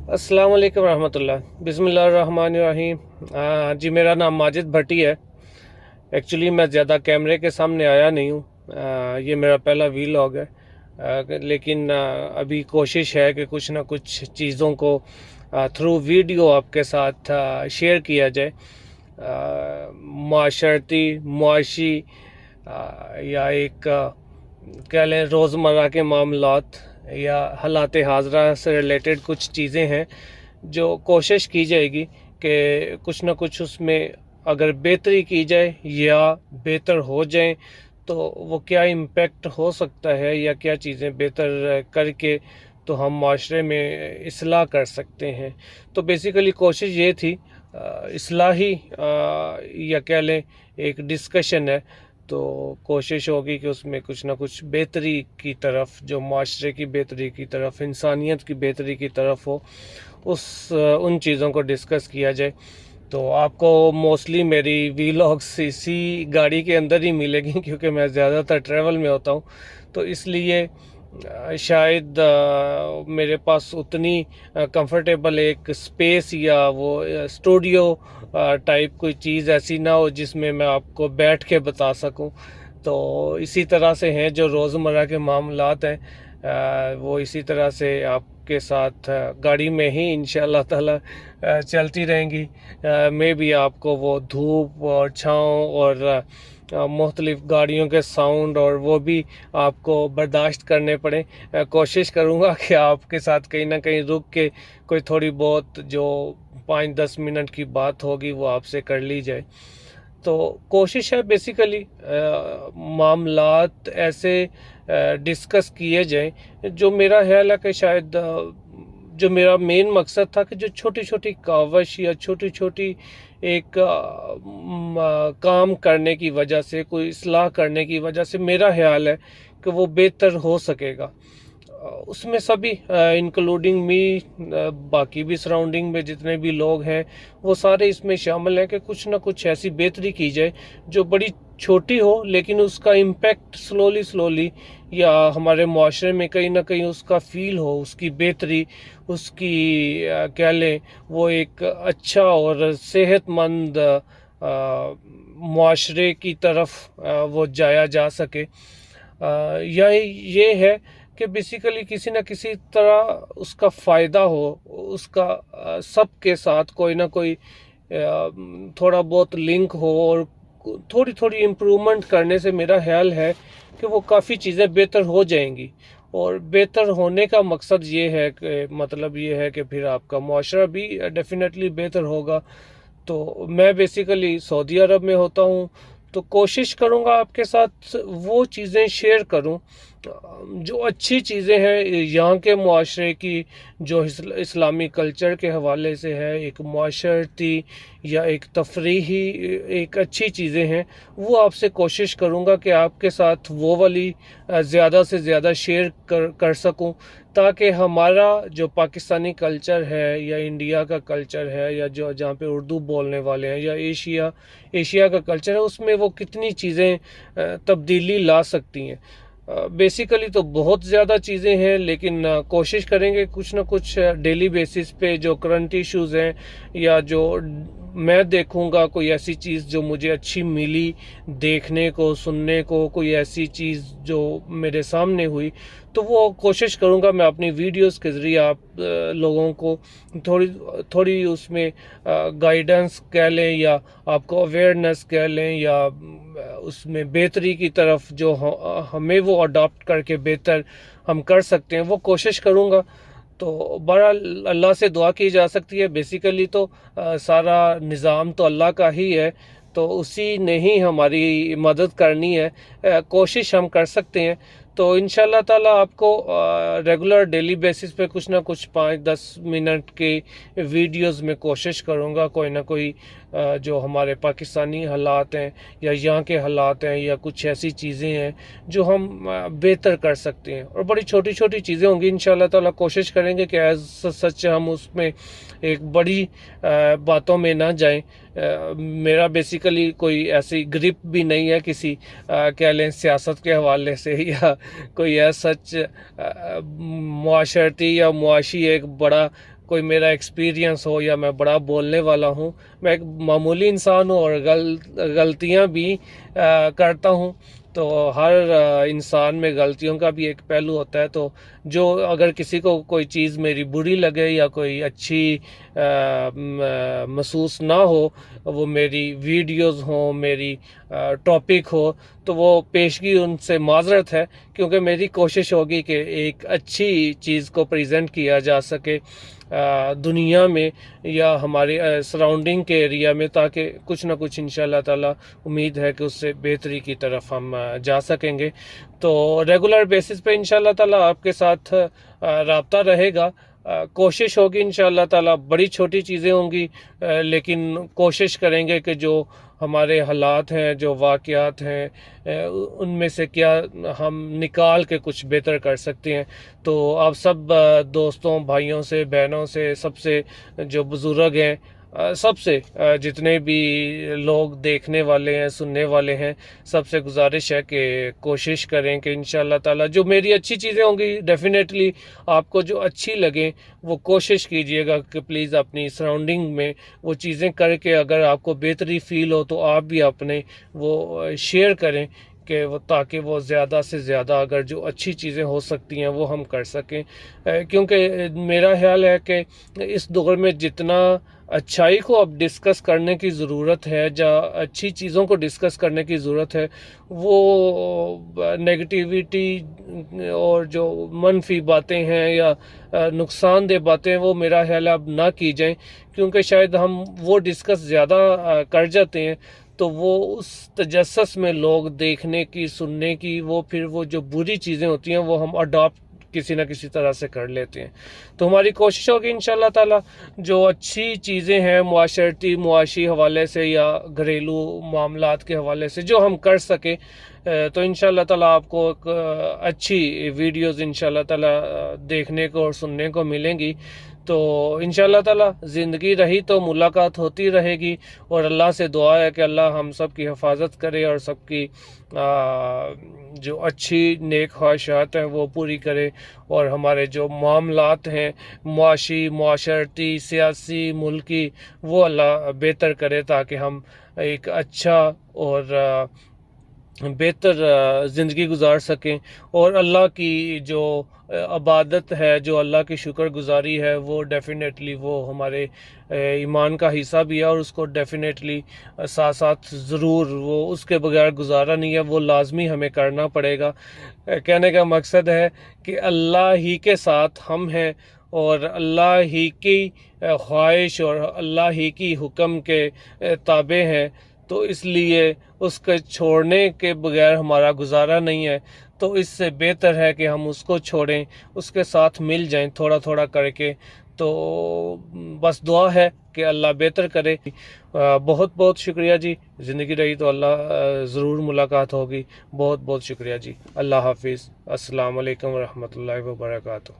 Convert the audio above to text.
अस्सलाम वालेकुम रहमतुल्लाह। बिस्मिल्लाहिर्रहमानिर्रहीम। जी, मेरा नाम माजिद भट्टी है। एक्चुअली मैं ज़्यादा कैमरे के सामने आया नहीं हूँ। ये मेरा पहला वीलॉग है। लेकिन अभी कोशिश है कि कुछ ना कुछ चीज़ों को थ्रू वीडियो आपके साथ शेयर किया जाए। माशरती, मुआशी या एक कह लें रोज़मर्रा के मामलात या हालात हाज़रा से रिलेटेड कुछ चीज़ें हैं जो कोशिश की जाएगी कि कुछ ना कुछ उसमें अगर बेहतरी की जाए या बेहतर हो जाए तो वो क्या इम्पेक्ट हो सकता है या क्या चीज़ें बेहतर करके तो हम माशरे में इस्लाह कर सकते हैं। तो बेसिकली कोशिश ये थी, इस्लाही या कह लें एक डिस्कशन है। तो कोशिश होगी कि उसमें कुछ ना कुछ बेहतरी की तरफ, जो माशरे की बेहतरी की तरफ, इंसानियत की बेहतरी की तरफ हो, उन चीज़ों को डिस्कस किया जाए। तो आपको मोस्टली मेरी वीलॉग्स इसी गाड़ी के अंदर ही मिलेगी क्योंकि मैं ज़्यादातर ट्रैवल में होता हूँ। तो इसलिए शायद मेरे पास उतनी कंफर्टेबल एक स्पेस या वो स्टूडियो टाइप कोई चीज़ ऐसी ना हो जिसमें मैं आपको बैठ के बता सकूं। तो इसी तरह से हैं जो रोज़मर्रा के मामलात हैं, वो इसी तरह से आपके साथ गाड़ी में ही इंशाअल्लाह ताला चलती रहेंगी। मैं भी आपको वो धूप और छाँव और मुख्तलिफ़ गाड़ियों के साउंड और वो भी आपको बर्दाश्त करने पड़े। कोशिश करूँगा कि आपके साथ कहीं ना कहीं रुक के कोई थोड़ी बहुत जो 5-10 मिनट की बात होगी वो आपसे कर ली जाए। तो कोशिश है बेसिकली मामलात ऐसे डिस्कस किए जाएं जो मेरा ख्याल है कि शायद जो मेरा मेन मकसद था कि जो छोटी छोटी कावश या छोटी छोटी एक काम करने की वजह से, कोई इस्लाह करने की वजह से मेरा ख्याल है कि वो बेहतर हो सकेगा। उसमें सभी इंक्लूडिंग मी, बाकी भी सराउंडिंग में जितने भी लोग हैं वो सारे इसमें शामिल हैं कि कुछ ना कुछ ऐसी बेहतरी की जाए जो बड़ी छोटी हो लेकिन उसका इम्पेक्ट स्लोली स्लोली या हमारे मुआशरे में कहीं ना कहीं उसका फील हो, उसकी बेहतरी, उसकी कह लें वो एक अच्छा और सेहतमंद मुआशरे की तरफ वो जाया जा सके। यह ये है कि बेसिकली किसी न किसी तरह उसका फ़ायदा हो, उसका सबके साथ कोई ना कोई थोड़ा बहुत लिंक हो और थोड़ी थोड़ी इम्प्रूवमेंट करने से मेरा ख्याल है कि वो काफ़ी चीज़ें बेहतर हो जाएंगी। और बेहतर होने का मकसद ये है कि मतलब ये है कि फिर आपका मुआशरा भी डेफिनेटली बेहतर होगा। तो मैं बेसिकली सऊदी अरब में होता हूँ, तो कोशिश करूँगा आपके साथ वो चीज़ें शेयर करूँ जो अच्छी चीज़ें हैं यहाँ के मुआशरे की, जो इस्लामी कल्चर के हवाले से है, एक माशरती या एक तफरीही एक अच्छी चीज़ें हैं, वो आपसे कोशिश करूँगा कि आपके साथ वो वाली ज़्यादा से ज़्यादा शेयर कर सकूँ, ताकि हमारा जो पाकिस्तानी कल्चर है या इंडिया का कल्चर है या जो जहाँ पे उर्दू बोलने वाले हैं या एशिया का कल्चर है उसमें वो कितनी चीज़ें तब्दीली ला सकती हैं। बेसिकली तो बहुत ज़्यादा चीज़ें हैं लेकिन कोशिश करेंगे कुछ ना कुछ डेली बेसिस पे जो करंट इश्यूज़ हैं या जो मैं देखूंगा कोई ऐसी चीज़ जो मुझे अच्छी मिली देखने को, सुनने को, कोई ऐसी चीज़ जो मेरे सामने हुई, तो वो कोशिश करूंगा मैं अपनी वीडियोस के ज़रिए आप लोगों को थोड़ी थोड़ी उसमें गाइडेंस कह लें या आपको अवेयरनेस कह लें या उसमें बेहतरी की तरफ जो हमें वो अडॉप्ट करके बेहतर हम कर सकते हैं वो कोशिश करूँगा। तो बड़ा अल्लाह से दुआ की जा सकती है। बेसिकली तो सारा निज़ाम तो अल्लाह का ही है, तो उसी ने ही हमारी मदद करनी है। कोशिश हम कर सकते हैं। तो इंशाल्लाह ताला आपको रेगुलर डेली बेसिस पे कुछ ना कुछ 5-10 मिनट के वीडियोस में कोशिश करूँगा कोई ना कोई जो हमारे पाकिस्तानी हालात हैं या यहाँ के हालात हैं या कुछ ऐसी चीज़ें हैं जो हम बेहतर कर सकते हैं। और बड़ी छोटी छोटी चीज़ें होंगी इंशाल्लाह ताला, कोशिश करेंगे कि एज सच हम उसमें एक बड़ी बातों में ना जाएं। मेरा बेसिकली कोई ऐसी ग्रिप भी नहीं है किसी कह लें सियासत के हवाले से या कोई सच मुआशरती या मुआशी एक बड़ा کوئی میرا ایکسپیرینس ہو یا میں بڑا بولنے والا ہوں. میں ایک معمولی انسان ہوں اور غلطیاں بھی کرتا ہوں. تو ہر انسان میں غلطیوں کا بھی ایک پہلو ہوتا ہے. تو جو اگر کسی کو کوئی چیز میری بری لگے یا کوئی اچھی محسوس نہ ہو، وہ میری ویڈیوز ہوں، میری ٹاپک ہو، تو وہ پیشگی ان سے معذرت ہے، کیونکہ میری کوشش ہوگی کہ ایک اچھی چیز کو پریزنٹ کیا جا سکے دنیا میں یا ہمارے سراؤنڈنگ کے ایریا میں، تاکہ کچھ نہ کچھ انشاءاللہ تعالی امید ہے کہ اس سے بہتری کی طرف ہم جا سکیں گے. تو ریگولر بیسس پہ انشاءاللہ تعالی آپ کے ساتھ رابطہ رہے گا. کوشش ہوگی انشاءاللہ تعالی، بڑی چھوٹی چیزیں ہوں گی، لیکن کوشش کریں گے کہ جو ہمارے حالات ہیں، جو واقعات ہیں، ان میں سے کیا ہم نکال کے کچھ بہتر کر سکتے ہیں. تو آپ سب دوستوں، بھائیوں سے، بہنوں سے، سب سے جو بزرگ ہیں، سب سے جتنے بھی لوگ دیکھنے والے ہیں، سننے والے ہیں، سب سے گزارش ہے کہ کوشش کریں کہ انشاءاللہ تعالی جو میری اچھی چیزیں ہوں گی، ڈیفینیٹلی آپ کو جو اچھی لگیں وہ کوشش کیجئے گا کہ پلیز اپنی سراؤنڈنگ میں وہ چیزیں کر کے اگر آپ کو بہتری فیل ہو تو آپ بھی اپنے وہ شیئر کریں، کہ وہ تاکہ وہ زیادہ سے زیادہ اگر جو اچھی چیزیں ہو سکتی ہیں وہ ہم کر سکیں. کیونکہ میرا خیال ہے کہ اس دور میں جتنا اچھائی کو اب ڈسکس کرنے کی ضرورت ہے، اچھی چیزوں کو ڈسکس کرنے کی ضرورت ہے، وہ نیگیٹیویٹی اور جو منفی باتیں ہیں یا نقصان دہ باتیں، وہ میرا خیال ہے اب نہ کی جائیں، کیونکہ شاید ہم وہ ڈسکس زیادہ کر جاتے ہیں تو وہ اس تجسس میں لوگ دیکھنے کی، سننے کی، وہ پھر وہ جو بری چیزیں ہوتی ہیں وہ ہم اڈاپٹ کسی نہ کسی طرح سے کر لیتے ہیں. تو ہماری کوشش ہوگی انشاءاللہ تعالی جو اچھی چیزیں ہیں معاشی حوالے سے یا گھریلو معاملات کے حوالے سے جو ہم کر سکیں، تو انشاءاللہ تعالی آپ کو ایک اچھی ویڈیوز انشاءاللہ تعالی دیکھنے کو اور سننے کو ملیں گی. تو انشاءاللہ تعالی زندگی رہی تو ملاقات ہوتی رہے گی، اور اللہ سے دعا ہے کہ اللہ ہم سب کی حفاظت کرے اور سب کی جو اچھی نیک خواہشات ہیں وہ پوری کرے، اور ہمارے جو معاملات ہیں معاشی، معاشرتی، سیاسی، ملکی، وہ اللہ بہتر کرے، تاکہ ہم ایک اچھا اور بہتر زندگی گزار سکیں. اور اللہ کی جو عبادت ہے، جو اللہ کی شکر گزاری ہے، وہ ڈیفینیٹلی وہ ہمارے ایمان کا حصہ بھی ہے، اور اس کو ڈیفینیٹلی ساتھ ساتھ ضرور، وہ اس کے بغیر گزارا نہیں ہے، وہ لازمی ہمیں کرنا پڑے گا. کہنے کا مقصد ہے کہ اللہ ہی کے ساتھ ہم ہیں، اور اللہ ہی کی خواہش اور اللہ ہی کی حکم کے تابع ہیں، تو اس لیے اس کے چھوڑنے کے بغیر ہمارا گزارا نہیں ہے. تو اس سے بہتر ہے کہ ہم اس کو چھوڑیں، اس کے ساتھ مل جائیں تھوڑا تھوڑا کر کے. تو بس دعا ہے کہ اللہ بہتر کرے. بہت بہت شکریہ جی. زندگی رہی تو اللہ ضرور ملاقات ہوگی. بہت بہت شکریہ جی. اللہ حافظ. السلام علیکم ورحمۃ اللہ وبرکاتہ.